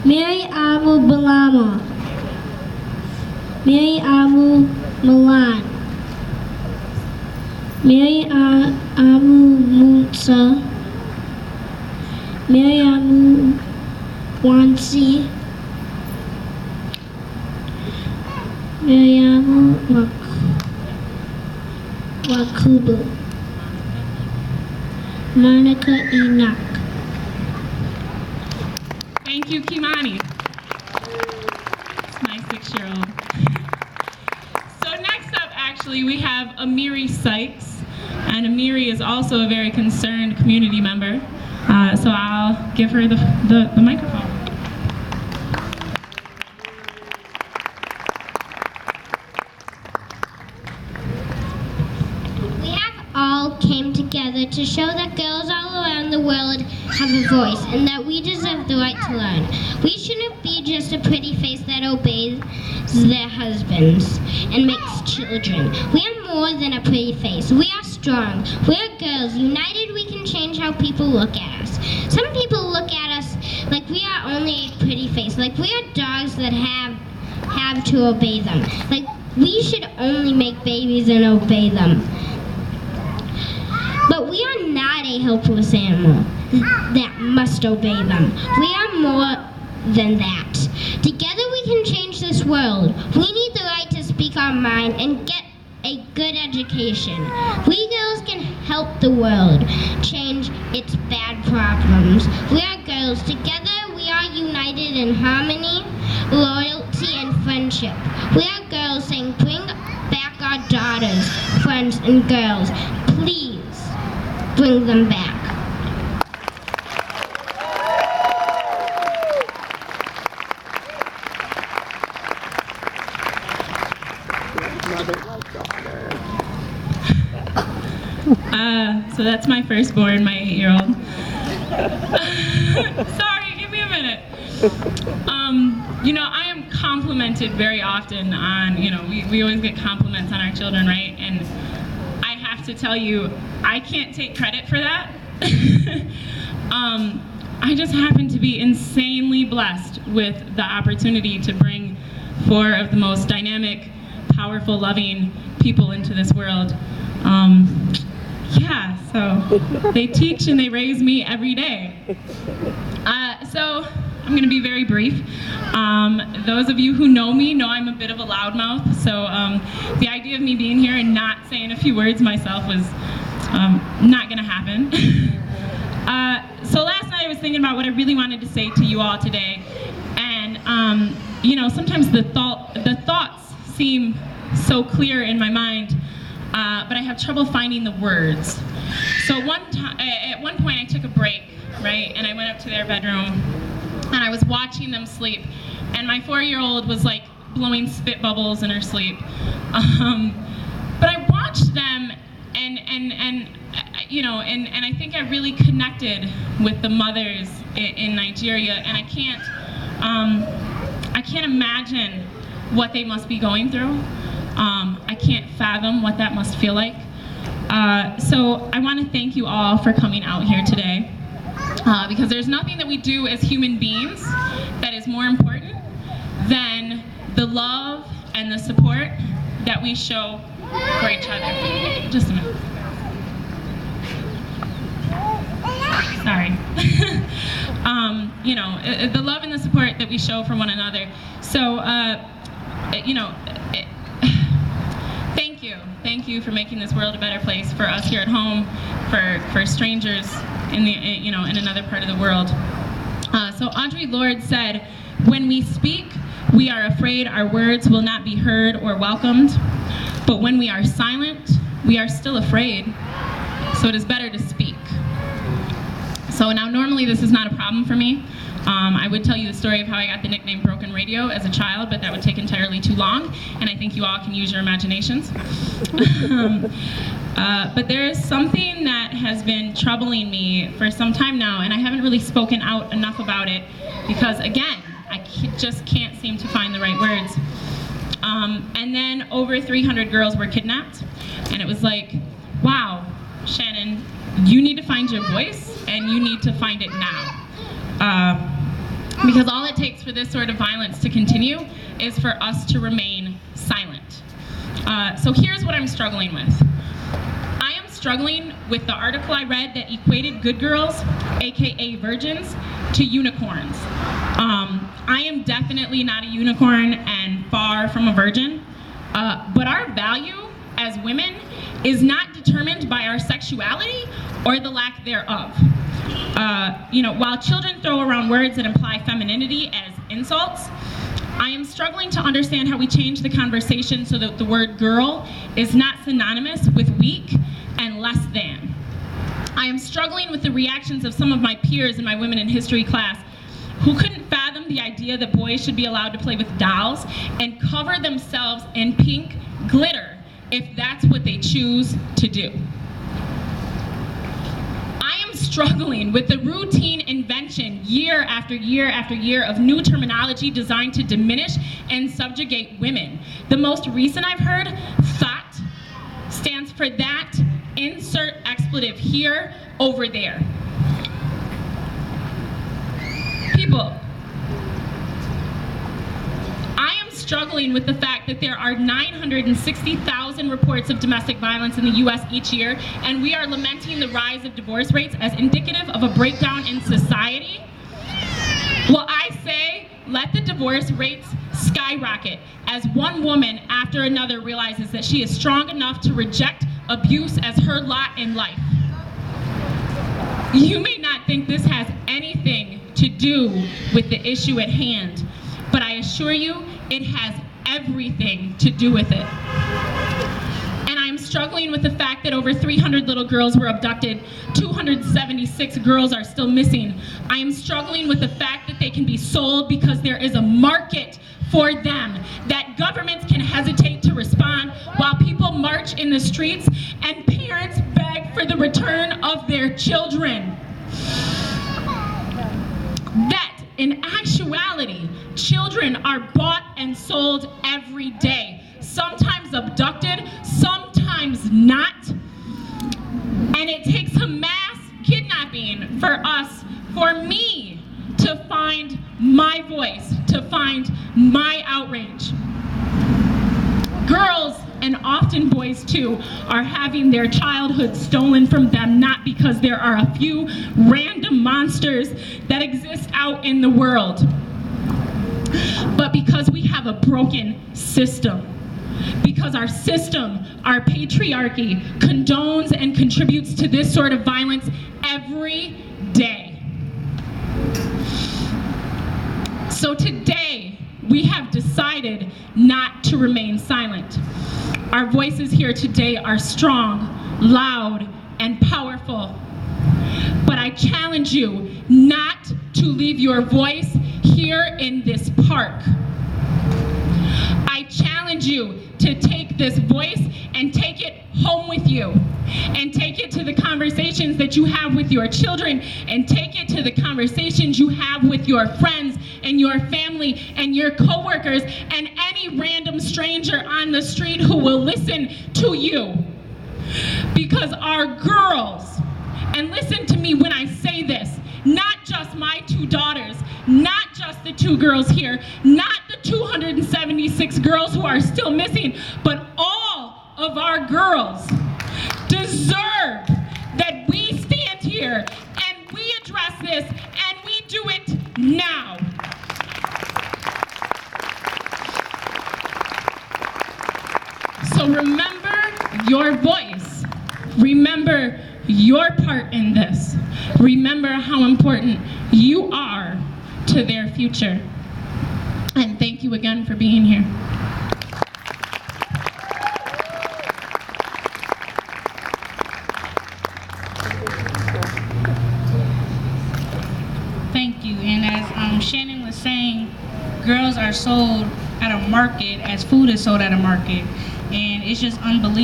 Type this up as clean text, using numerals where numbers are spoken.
Mary Abu Balama, Mary Abu Milan, Mary Abu Musa, Mary Abu Wansi, Mary Abu Wakubu, Monica Enoch. Thank you, Kimani. It's my 6-year-old. So next up, actually, we have Amiri Sykes. And Amiri is also a very concerned community member. So I'll give her the microphone. We have all came together to show that girls all around the world have a voice and that we deserve the right to learn. We shouldn't be just a pretty face that obeys their husbands and makes children. We are more than a pretty face. We are strong. We are girls. United, we can change how people look at us. Some people look at us like we are only a pretty face, like we are dogs that have to obey them. Like we should only make babies and obey them. But we are not a helpless animal that must obey them. We are more than that. Together we can change this world. We need the right to speak our mind and get a good education. We girls can help the world change its bad problems. We are girls. Together we are united in harmony, loyalty, and friendship. We are girls saying, bring back our daughters, friends, and girls. Please bring them back. So that's my firstborn, my 8-year-old. Sorry, give me a minute. You know, I am complimented very often on, you know, we always get compliments on our children, right? And I have to tell you, I can't take credit for that. I just happen to be insanely blessed with the opportunity to bring 4 of the most dynamic, powerful, loving people into this world. Yeah, so they teach and they raise me every day. So I'm going to be very brief. Those of you who know me know I'm a bit of a loudmouth, so the idea of me being here and not saying a few words myself was not going to happen. So last night I was thinking about what I really wanted to say to you all today, and you know, sometimes the thoughts seem so clear in my mind, but I have trouble finding the words. So at one point I took a break, right, and I went up to their bedroom and I was watching them sleep, and my 4-year-old was like blowing spit bubbles in her sleep. But I watched them and you know, and I think I really connected with the mothers in Nigeria, and I can't imagine what they must be going through. I can't fathom what that must feel like. So I want to thank you all for coming out here today, because there's nothing that we do as human beings that is more important than the love and the support that we show for each other. Just a minute. Sorry. You know, the love and the support that we show for one another. So, you know, thank you for making this world a better place for us here at home, for strangers in the, you know, in another part of the world. So Audre Lorde said, "When we speak, we are afraid our words will not be heard or welcomed, but when we are silent, we are still afraid. So it is better to speak." So now normally this is not a problem for me. I would tell you the story of how I got the nickname Broken Radio as a child, but that would take entirely too long, and I think you all can use your imaginations. But there is something that has been troubling me for some time now, and I haven't really spoken out enough about it because, again, I just can't seem to find the right words. And then over 300 girls were kidnapped, and it was like, wow, Shannon, you need to find your voice, and you need to find it now. Because all it takes for this sort of violence to continue is for us to remain silent. So here's what I'm struggling with. I am struggling with the article I read that equated good girls, AKA virgins, to unicorns. I am definitely not a unicorn and far from a virgin, but our value as women is not determined by our sexuality or the lack thereof. While children throw around words that imply femininity as insults, I am struggling to understand how we change the conversation so that the word girl is not synonymous with weak and less than. I am struggling with the reactions of some of my peers in my Women in History class who couldn't fathom the idea that boys should be allowed to play with dolls and cover themselves in pink glitter if that's what they choose to do. I am struggling with the routine invention year after year after year of new terminology designed to diminish and subjugate women. The most recent I've heard, thought, stands for that, insert expletive here, over there. People, I am struggling with the fact that there are 960,000 reports of domestic violence in the US each year, and we are lamenting the rise of divorce rates as indicative of a breakdown in society. Well, I say, let the divorce rates skyrocket as one woman after another realizes that she is strong enough to reject abuse as her lot in life. You may not think this has anything to do with the issue at hand, but I assure you it has everything to do with it. And I'm struggling with the fact that over 300 little girls were abducted, 276 girls are still missing. I am struggling with the fact that they can be sold because there is a market for them, that governments can hesitate to respond while people march in the streets and parents beg for the return of their children. That, in actuality, children are bought and sold every day, sometimes abducted, sometimes not. And it takes a mass kidnapping for us, for me, to find my voice, to find my outrage. Girls, and often boys too, are having their childhood stolen from them, not because there are a few random monsters that exist out in the world, but because we have a broken system. Because our system, our patriarchy, condones and contributes to this sort of violence every day. So today, we have decided not to remain silent. Our voices here today are strong, loud, and powerful. But I challenge you not to leave your voice here in this park. I challenge you to take this voice and take it home with you, and take it to the conversations that you have with your children, and take it to the conversations you have with your friends and your family and your coworkers and any random stranger on the street who will listen to you. Because our girls, and listen to me when I say this, not just my two daughters, not just the two girls here, not the 276 girls who are still missing, but all of our girls deserve that we stand here and we address this, and we do it now. So remember your voice. Remember your part in this. Remember how important you are to their future. And thank you again for being here. Thank you. And as Shannon was saying, girls are sold at a market as food is sold at a market. And it's just unbelievable.